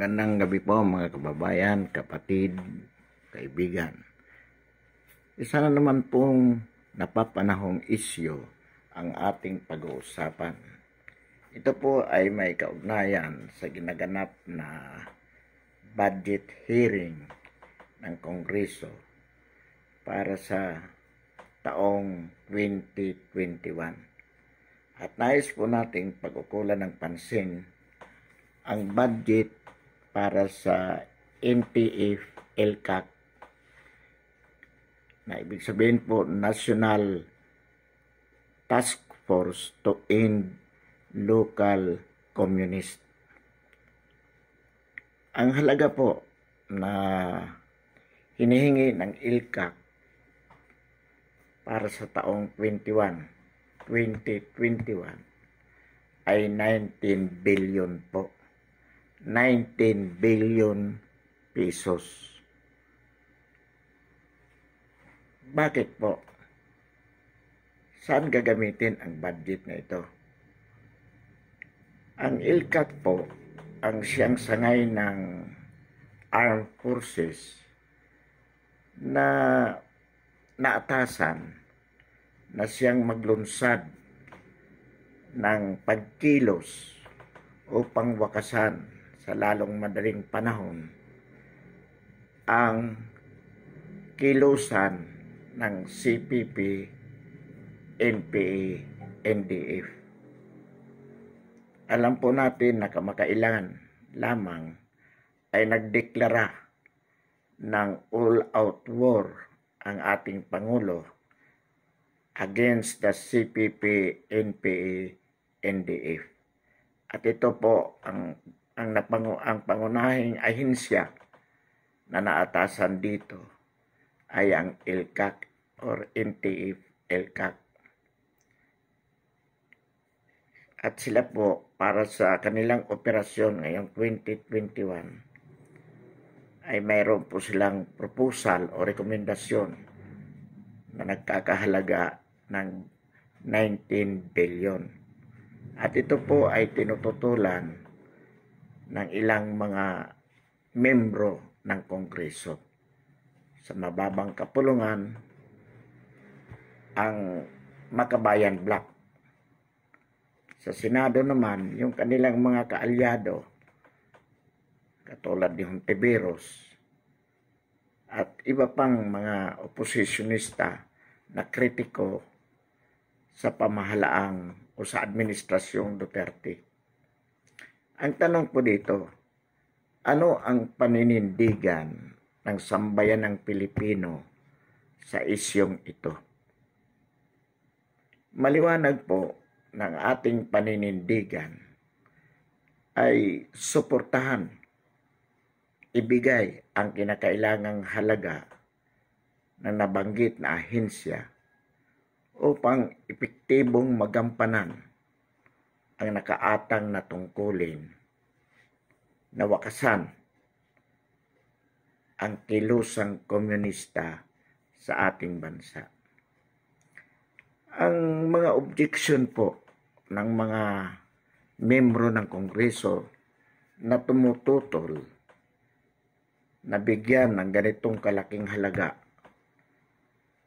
Magandang gabi po mga kababayan, kapatid, kaibigan. Isa na naman pong napapanahong isyu ang ating pag-uusapan. Ito po ay may kaugnayan sa ginaganap na budget hearing ng Kongreso para sa taong 2021. At nais po nating pag-ukulan ng pansin ang budget para sa NTF-ELCAC na ibig sabihin po National Task Force to End Local Communist. Ang halaga po na hinihingi ng ELCAC para sa taong 2021 ay 19 billion po. 19 billion pesos. Bakit po? Saan gagamitin ang budget na ito? Ang ELCAC po ang siyang sangay ng armed forces na naatasan na siyang maglunsad ng pagkilos upang wakasan sa lalong madaling panahon ang kilusan ng CPP, NPA, NDF. Alam po natin na kamakailan lamang ay nagdeklara ng all-out war ang ating Pangulo against the CPP, NPA, NDF. At ito po ang pangunahing ahensya na naatasan dito ay ang ELCAC or NTF-ELCAC. At sila po para sa kanilang operasyon ngayong 2021 ay mayroon po silang proposal o rekomendasyon na nagkakahalaga ng 19 billion. At ito po ay tinututulan ng ilang mga membro ng Kongreso. Sa mababang kapulungan, ang Makabayan Bloc. Sa Senado naman, yung kanilang mga kaalyado, katulad ni Hontiveros, at iba pang mga oposisyonista na kritiko sa pamahalaang o sa administrasyong Duterte. Ang tanong po dito, ano ang paninindigan ng sambayan ng Pilipino sa isyong ito? Maliwanag po ng ating paninindigan ay suportahan, ibigay ang kinakailangang halaga ng nabanggit na ahensya upang epektibong magampanan ang nakaatang na tungkulin na wakasan ang kilusang komunista sa ating bansa. Ang mga objection po ng mga membro ng Kongreso na tumututol na bigyan ng ganitong kalaking halaga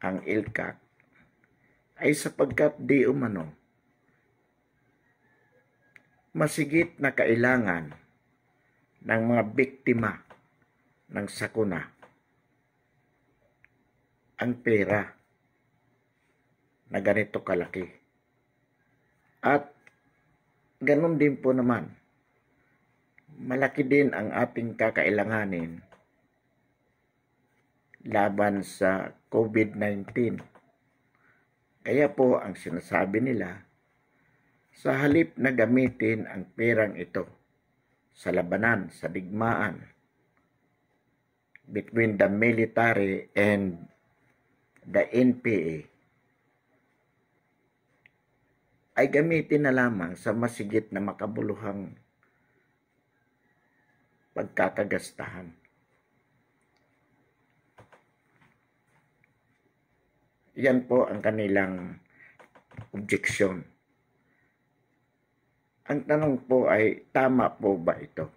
ang ELCAC ay sapagkat di umano masigit na kailangan ng mga biktima ng sakuna ang pera na ganito kalaki. At ganun din po naman, malaki din ang ating kakailanganin laban sa COVID-19. Kaya po ang sinasabi nila, sa halip na gamitin ang perang ito sa labanan, sa digmaan between the military and the NPA, ay gamitin na lamang sa masigit na makabuluhang pagkakagastahan. Yan po ang kanilang objeksyon. Ang tanong po ay, tama po ba ito?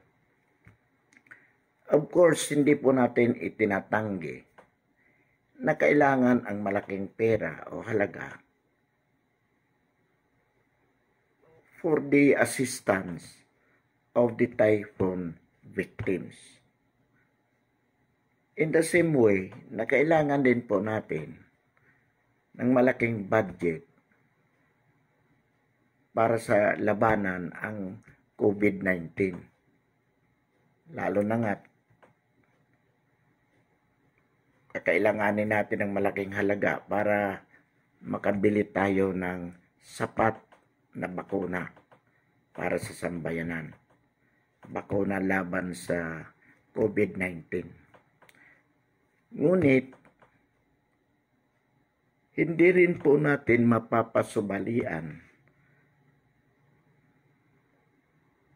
Of course, hindi po natin itinatanggi na kailangan ang malaking pera o halaga for the assistance of the typhoon victims. In the same way, na kailangan din po natin ng malaking budget para sa labanan ang COVID-19. Lalo na nga, kakailanganin natin ng malaking halaga para makabili tayo ng sapat na bakuna para sa sambayanan. Bakuna laban sa COVID-19. Ngunit, hindi rin po natin mapapasubalian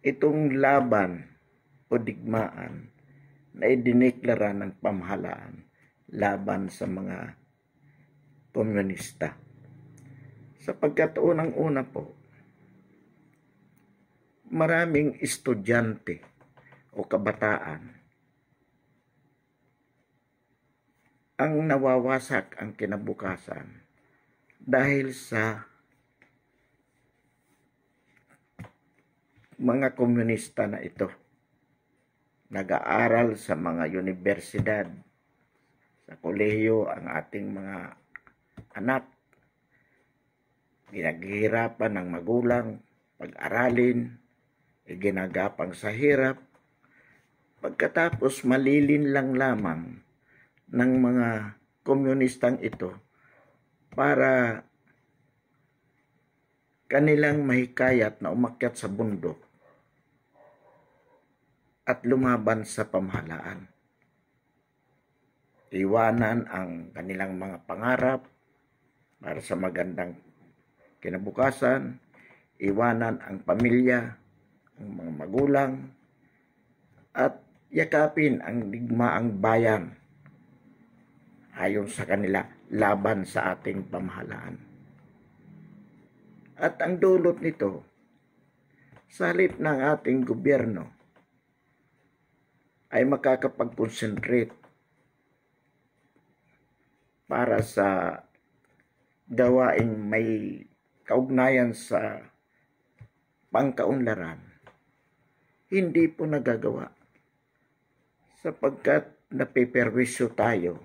itong laban o digmaan na idineklara ng pamahalaan laban sa mga komunista. Sapagkat unang-una po, maraming estudyante o kabataan ang nawawasak ang kinabukasan dahil sa mga komunista na ito. Nag-aaral sa mga universidad, sa kolehiyo ang ating mga anak. Pinaghihirapan ng magulang, pag-aralin, ginagapang sa hirap. Pagkatapos malilin lang lamang ng mga komunistang ito para kanilang mahikayat na umakyat sa bundok at lumaban sa pamahalaan. Iwanan ang kanilang mga pangarap para sa magandang kinabukasan, iwanan ang pamilya, ang mga magulang, at yakapin ang digmaang bayan ayon sa kanila laban sa ating pamahalaan. At ang dulot nito, sa halip ng ating gobyerno ay makakapag-concentrate para sa gawaing may kaugnayan sa pangkaunlaran, hindi po nagagawa sapagkat napiperwisyo tayo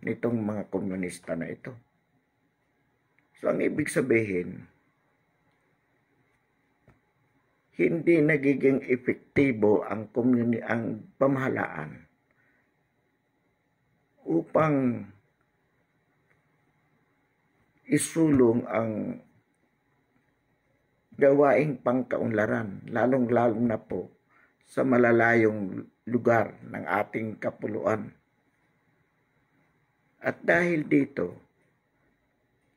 nitong mga komunista na ito. So ang ibig sabihin, hindi nagiging epektibo ang pamahalaan upang isulong ang gawaing pangkaunlaran, lalong-lalo na po sa malalayong lugar ng ating kapuluan. At dahil dito,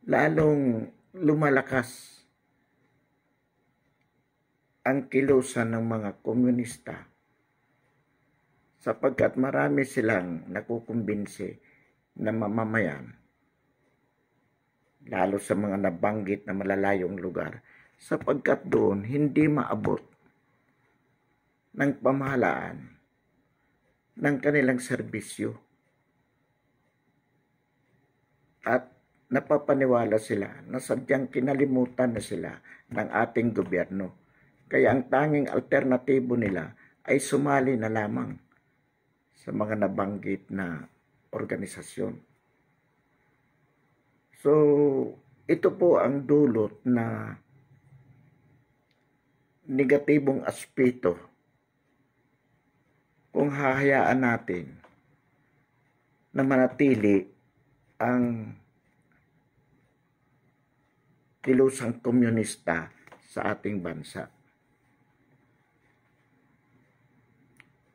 lalong lumalakas ang kilusan ng mga komunista sapagkat marami silang nakukumbinsi na mamamayan, lalo sa mga nabanggit na malalayong lugar, sapagkat doon hindi maabot ng pamahalaan ng kanilang serbisyo. At napapaniwala sila na sadyang kinalimutan na sila ng ating gobyerno. Kaya ang tanging alternatibo nila ay sumali na lamang sa mga nabanggit na organisasyon. So, ito po ang dulot na negatibong aspeto kung hahayaan natin na manatili ang kilusang komunista sa ating bansa.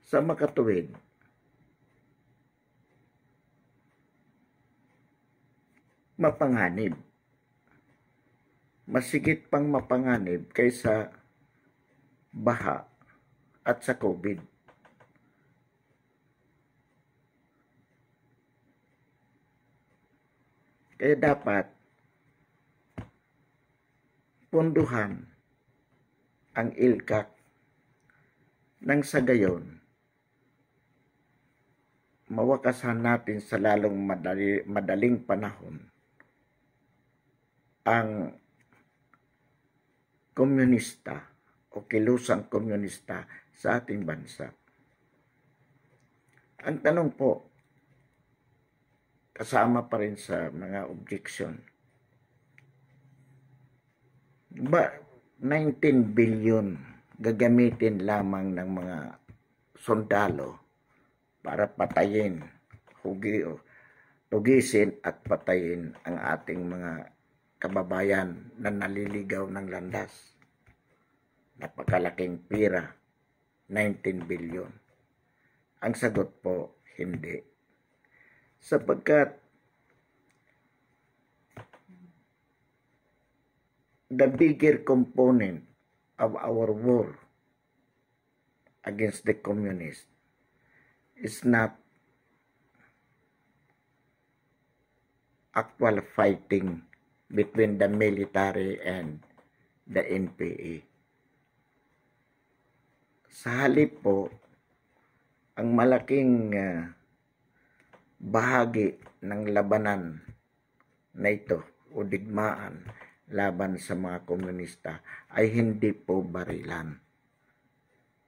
Sa makatuwid, mapanganib. Masigit pang mapanganib kaysa baha at sa COVID. Kaya dapat punduhan ang ILCAC nang sa gayon mawakasan natin sa lalong madaling panahon ang komunista o kilusang komunista sa ating bansa. Ang tanong po, kasama pa rin sa mga objection, ba 19 billion gagamitin lamang ng mga sundalo para patayin, tugisin at patayin ang ating mga kababayan na naliligaw ng landas? Napakalaking pira, 19 billion. Ang sagot po, hindi. Sapagkat the bigger component of our war against the communists is not actual fighting between the military and the NPA. Sa halip po, ang malaking bahagi ng labanan na ito o digmaan laban sa mga komunista ay hindi po barilan.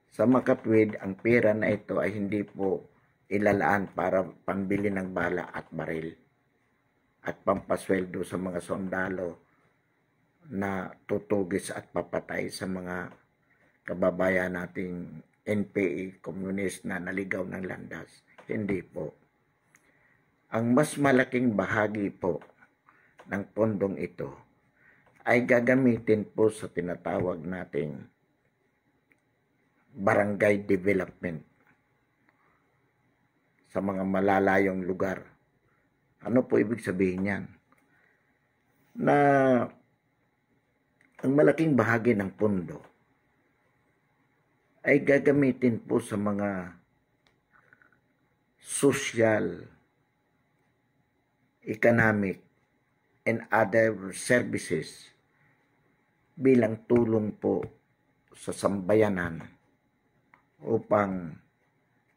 Sa makatwid, ang pera na ito ay hindi po ilalaan para pambili ng bala at baril at pampasweldo sa mga sundalo na tutugis at papatay sa mga kababayan nating NPA, komunist na naligaw ng landas. Hindi po. Ang mas malaking bahagi po ng pondong ito ay gagamitin po sa tinatawag nating barangay development sa mga malalayong lugar. Ano po ibig sabihin yan? Na ang malaking bahagi ng pondo ay gagamitin po sa mga social, economic, and other services bilang tulong po sa sambayanan upang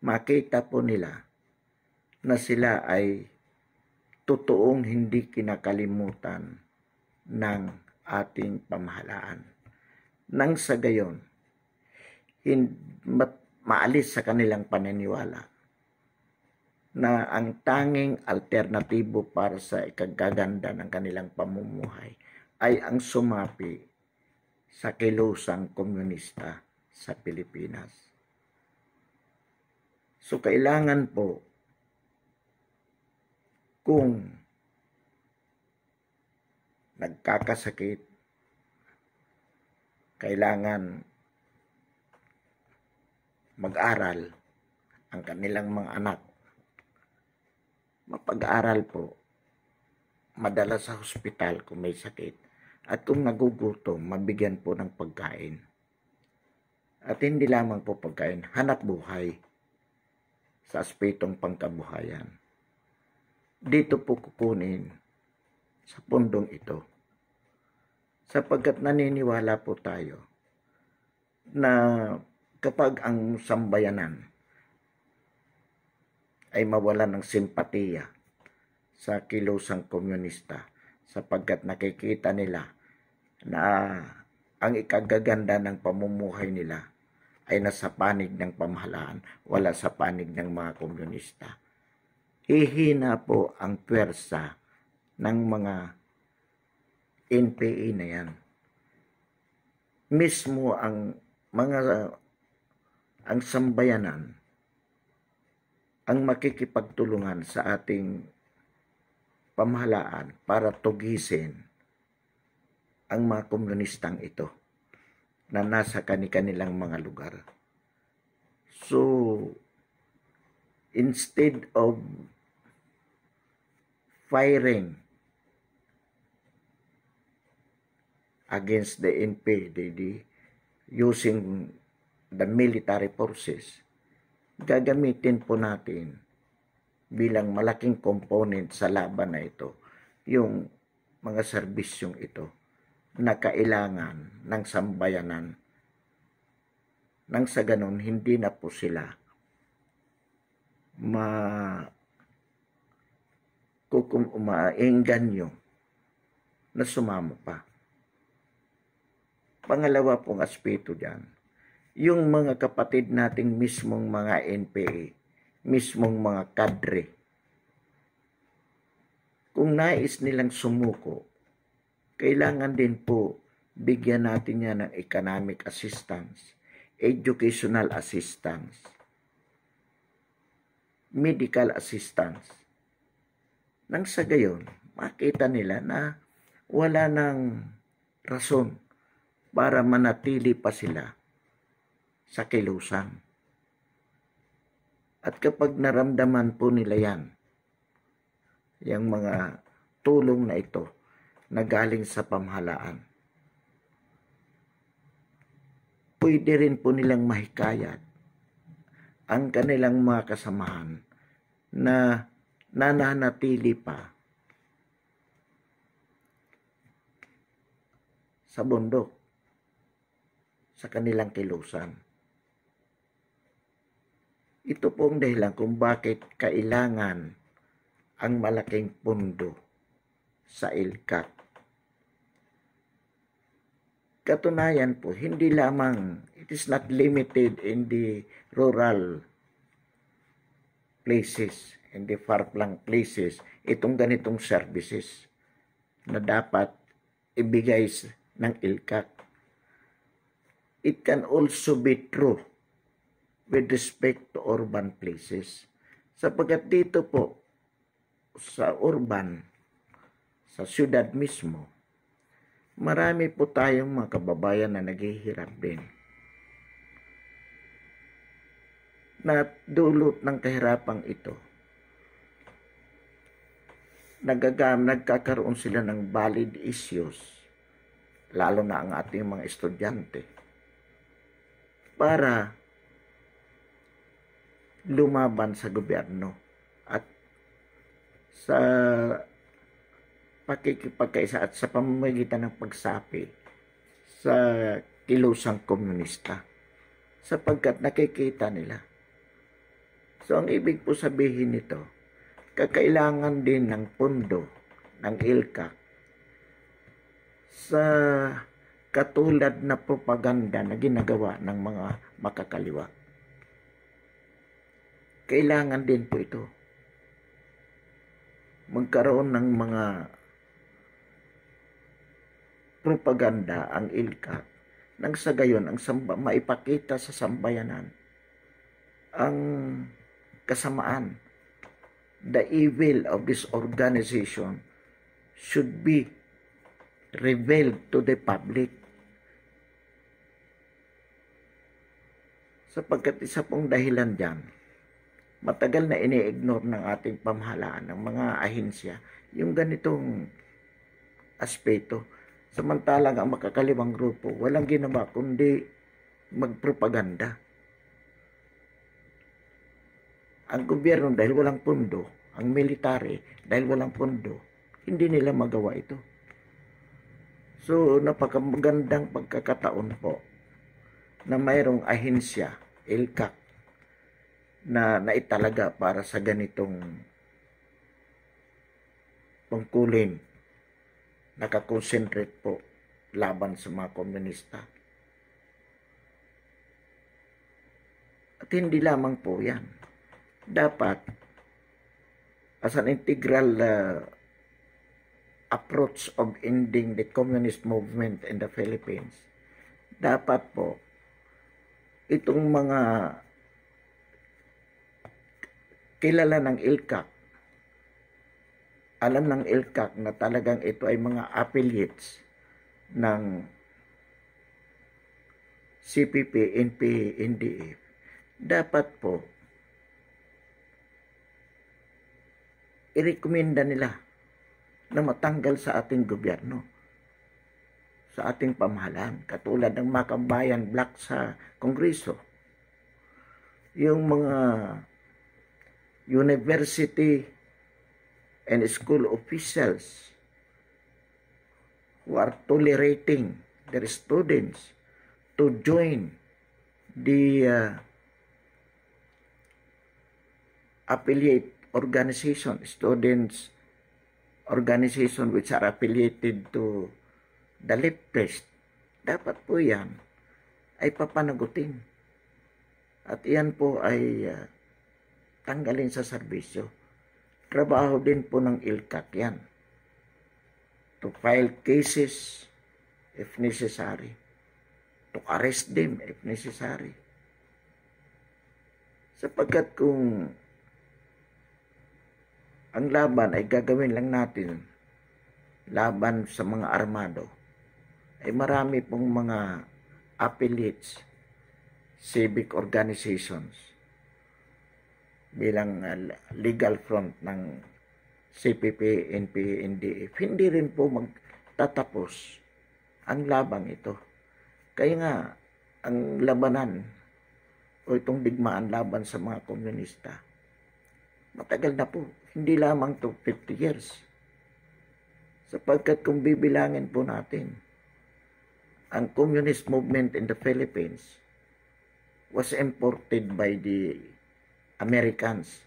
makita po nila na sila ay totoong hindi kinakalimutan ng ating pamahalaan. Nang sa gayon, maalis sa kanilang paniniwala na ang tanging alternatibo para sa ikagaganda ng kanilang pamumuhay ay ang sumapi sa kilusang komunista sa Pilipinas. So kailangan po kung nagkakasakit, kailangan mag-aral ang kanilang mga anak. Mapag-aral po, madala sa hospital kung may sakit. At kung nagugutom, mabigyan po ng pagkain. At hindi lamang po pagkain, hanap buhay sa aspetong pangkabuhayan. Dito po kukunin sa pundong ito. Sapagkat naniniwala po tayo na kapag ang sambayanan ay mawalan ng simpatiya sa kilusang komunista sapagkat nakikita nila na ang ikagaganda ng pamumuhay nila ay nasa panig ng pamahalaan, wala sa panig ng mga komunista. Hihina po ang pwersa ng mga NPA na yan. Mismo ang sambayanan ang makikipagtulungan sa ating pamahalaan para tugisin ang mga komunistang ito na nasa kanilang mga lugar. So, instead of firing against the NPA using the military forces, gagamitin po natin bilang malaking component sa laban na ito yung mga serbisyong ito na kailangan ng sambayanan nang sa ganon hindi na po sila umaengganyo na sumama pa. Pangalawa pong aspeto dyan, yung mga kapatid nating mismong mga NPA, mismong mga kadre, kung nais nilang sumuko, kailangan din po bigyan natin yan ng economic assistance, educational assistance, medical assistance. Nang sa gayon, makita nila na wala nang rason para manatili pa sila sa kilusan. At kapag naramdaman po nila yan, yung mga tulong na ito na galing sa pamahalaan, pwede rin po nilang mahikayat ang kanilang mga kasamahan na nananatili pa sa bundok, sa kanilang kilusan. Ito po ang dahilan kung bakit kailangan ang malaking pondo sa ILCAC. Katunayan po, hindi lamang, it is not limited in the rural places, in the far-flung places, itong ganitong services na dapat ibigay ng ILCAC. It can also be true with respect to urban places. Sapagkat dito po, sa urban, sa syudad mismo, marami po tayong mga kababayan na naghihirap din. Na dulot ng kahirapang ito, nagkakaroon sila ng valid issues, lalo na ang ating mga estudyante, para lumaban sa gobyerno at sa pakikipagkaisa at sa pamamagitan ng pagsapi sa kilusang komunista, sapagkat nakikita nila. So ang ibig po sabihin nito, kakailangan din ng pondo ng ILCAC sa katulad na propaganda na ginagawa ng mga makakaliwa. Kailangan din po ito magkaroon ng mga propaganda ang ILCAC nang sa gayon ang maipakita sa sambayanan ang kasamaan. The evil of this organization should be revealed to the public. Sapagkat isa pong dahilan dyan, matagal na ini-ignore ng ating pamahalaan, ng mga ahensya, yung ganitong aspeto. Samantalang ang makakaliwang grupo, walang ginawa kundi magpropaganda. Ang gobyerno dahil walang pondo, ang military dahil walang pondo, hindi nila magawa ito. So, napakamagandang pagkakataon po na mayroong ahensya, ILCAC, na naitalaga para sa ganitong tungkulin, nakakonsentrate po laban sa mga komunista. At hindi lamang po yan. Dapat, as an integral approach of ending the communist movement in the Philippines, dapat po, itong mga kilala ng ILCAC, alam ng ILCAC na talagang ito ay mga affiliates ng CPP, NPA, NDF, dapat po irekomenda nila na matanggal sa ating gobyerno, sa ating pamahalaan, katulad ng Makabayan Black sa Kongreso, yung mga university and school officials who are tolerating their students to join the affiliate organization, students organization which are affiliated to the leftist, dapat po yan ay papanagutin. At yan po ay tanggalin sa serbisyo. Trabaho din po ng ILCAC yan. To file cases if necessary. To arrest them if necessary. Sapagkat kung ang laban ay gagawin lang natin laban sa mga armado, ay marami pong mga affiliates, civic organizations bilang legal front ng CPP, NPA, NDF. Hindi rin po magtatapos ang labang ito. Kaya nga, ang labanan o itong digmaan laban sa mga komunista, matagal na po. Hindi lamang to 50 years. Sapagkat kung bibilangin po natin, ang communist movement in the Philippines was imported by the Americans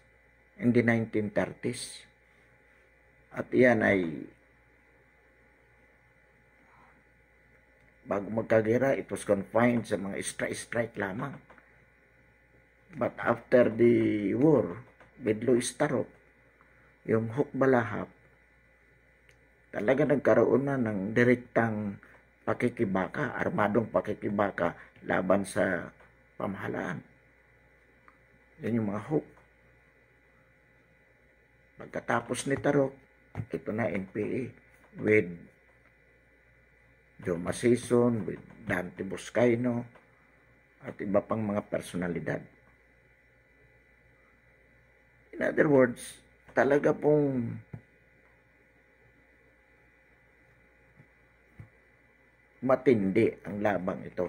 in the 1930s. At yan ay bago magkagera, it was confined sa mga strike lamang. But after the war with Louis Tarot, yung hukbalahap, talaga nagkaroon na ng direktang pakikibaka, armadong pakikibaka laban sa pamahalaan. Yan yung mga hook. Pagkatapos ni Tarok, ito na NPA with Joe Masison, with Dante Boscaino, at iba pang mga personalidad. In other words, talaga pong matindi ang labang ito.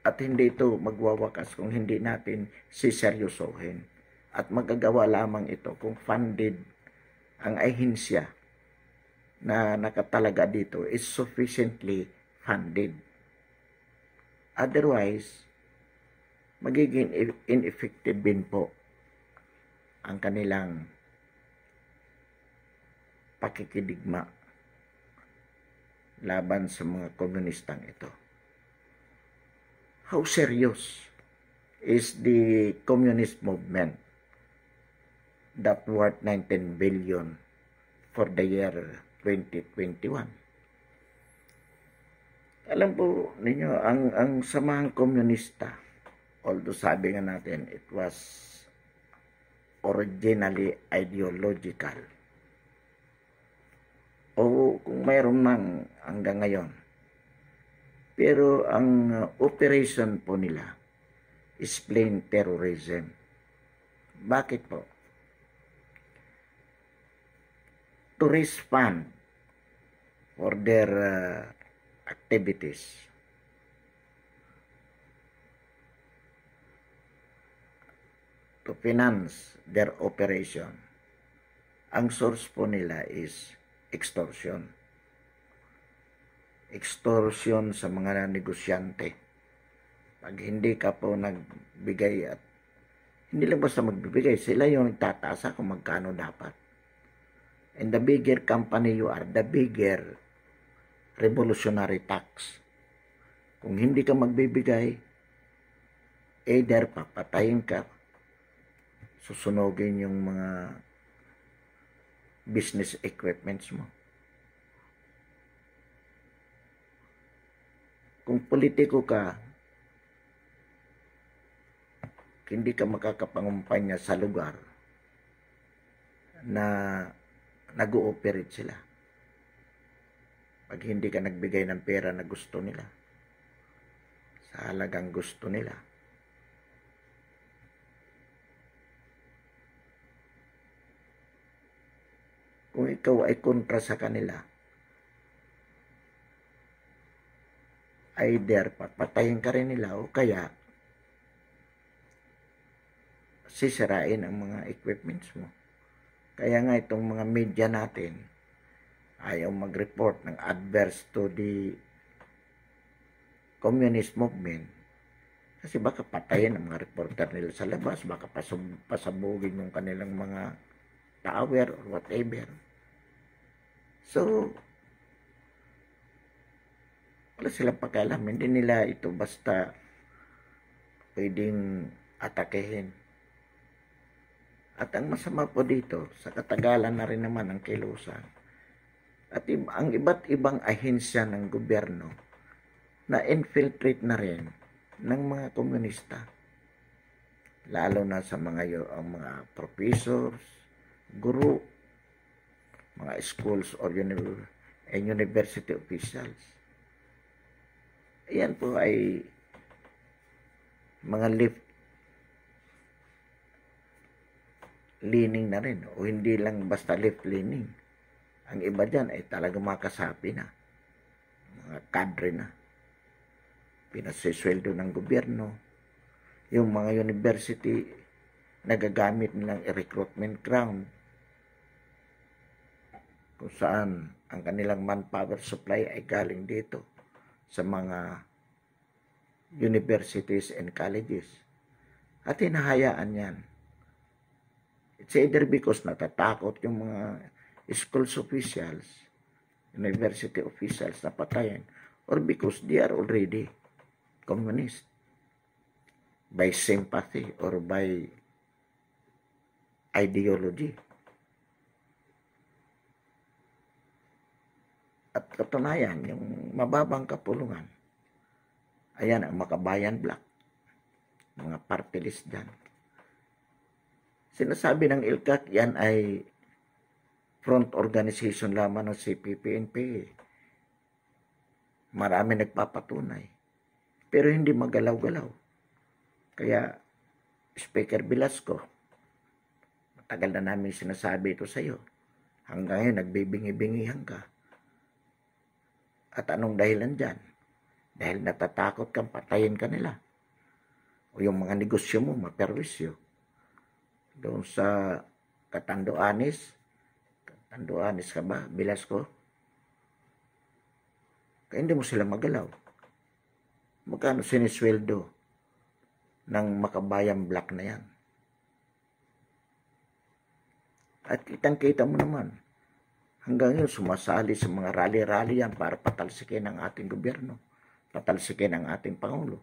At hindi ito magwawakas kung hindi natin siseryosohin. At magagawa lamang ito kung funded ang ahensya na nakatalaga dito is sufficiently funded. Otherwise, magiging ineffective din po ang kanilang pakikidigma laban sa mga komunistang ito. How serious is the communist movement that worth 19 billion for the year 2021? Alam po ninyo, ang samahang komunista, although sabi nga natin, it was originally ideological. O kung mayroon nang hanggang ngayon. Pero ang operation po nila is plain terrorism. Bakit po? To raise fund for their activities. To finance their operation. Ang source po nila is extortion. Extortion sa mga negosyante. Pag hindi ka po nagbigay at hindi lang basta magbibigay, sila yung nagtataasa kung magkano dapat. And the bigger company you are, the bigger revolutionary tax. Kung hindi ka magbibigay, either papatayin ka, susunogin yung mga business equipments mo. Kung politiko ka, hindi ka makakapangumpanya sa lugar na nag-ooperate sila. Pag hindi ka nagbigay ng pera na gusto nila, sa halagang gusto nila, kung ikaw ay kontra sa kanila, either papatayin ka rin nila o kaya sisirain ang mga equipments mo. Kaya nga itong mga media natin ayaw mag-report ng adverse to the communist movement Kasi baka patayin ang mga reporter nila sa labas, baka pasabugin yung kanilang mga tower or whatever. So, wala silang pakialam. Hindi nila ito basta pwedeng atakehin. At ang masama po dito, sa katagalan na rin naman ang kilusan. At ang iba't ibang ahensya ng gobyerno na infiltrate na rin ng mga komunista. Lalo na sa mga professors, guru, mga schools or university officials. Ayan po ay mga left leaning na rin o hindi lang basta left leaning. Ang iba dyan ay talaga makasapi na, mga kadre na, pinasisweldo ng gobyerno. Yung mga university nagagamit nilang recruitment ground kung saan ang kanilang manpower supply ay galing dito sa mga universities and colleges. At hinahayaan yan. It's either because natatakot yung mga schools officials, university officials na patayin, or because they are already communist by sympathy or by ideology. At katunayan, yung mababang kapulungan, ayan ang Makabayan Black, mga party list dyan. Sinasabi ng ILCAC, yan ay front organization lamang ng CPP-NPA. Marami nagpapatunay. Pero hindi magalaw-galaw. Kaya, Speaker Velasco, matagal na namin sinasabi ito sa iyo. Hanggang ngayon, nagbibingi-bingihan ka. At anong dahilan dyan? Dahil natatakot kang patayin ka nila. O yung mga negosyo mo, maperwisyo. Doon sa Catanduanes ka ba, Velasco? Kaya hindi mo sila magalaw. Magkano sinisweldo ng Makabayan Black na yan? At kitang-kita mo naman, hanggang yun sumasali sa mga rally-rally yan para patalsikin ang ating gobyerno, patalsikin ang ating Pangulo.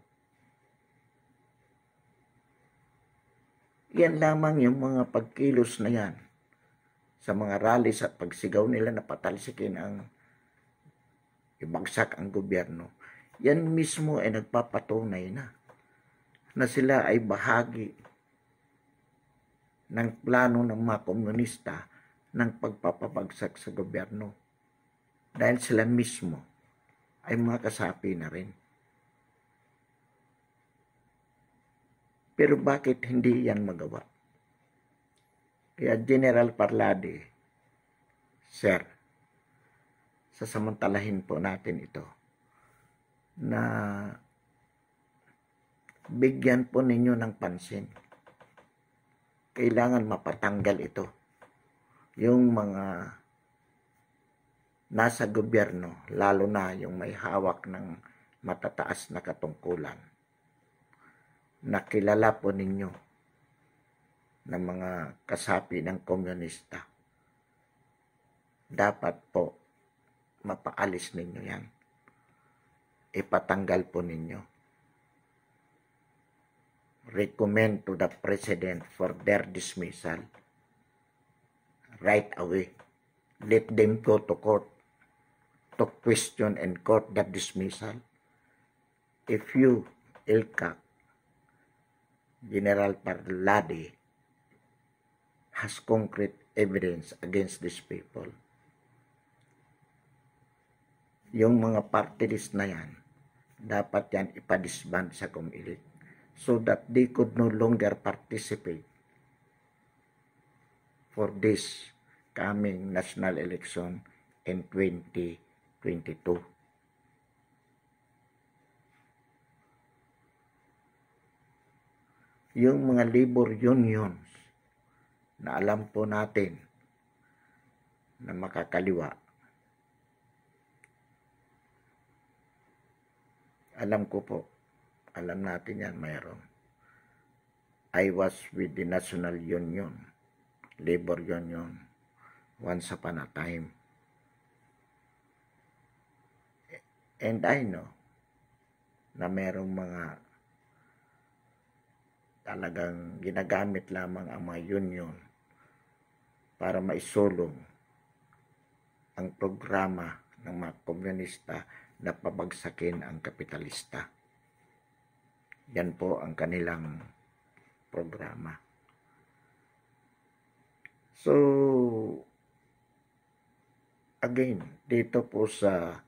Yan lamang yung mga pagkilos na yan sa mga rallies at pagsigaw nila na patalsikin ang ibagsak ang gobyerno. Yan mismo ay nagpapatunay na sila ay bahagi ng plano ng mga komunista ng pagpapabagsak sa gobyerno. Dahil sila mismo ay mga kasapi na rin. Pero bakit hindi yan magawa? Kaya General Parlade, Sir, sasamantalahin po natin ito na bigyan po ninyo ng pansin. Kailangan mapatanggal ito. Yung mga nasa gobyerno, lalo na yung may hawak ng matataas na katungkulan, na kilala po ninyo ng mga kasapi ng komunista. Dapat po mapaalis ninyo yan. Ipatanggal po ninyo. Recommend to the President for their dismissal right away. Let them go to court to question and court that dismissal. If you, ILCAC, General Parlade, has concrete evidence against these people, yung mga party list na yan, dapat yan ipadisband sa COMELEC so that they could no longer participate for this coming national election in 2022. Yung mga labor unions na alam po natin na makakaliwa, alam ko po alam natin yan, mayroon. I was with the National Union, Labor Union, once upon a time. And I know na merong mga talagang ginagamit lamang ang mga union para maisulong ang programa ng mga komunista na pabagsakin ang kapitalista. Yan po ang kanilang programa. So, again, dito po sa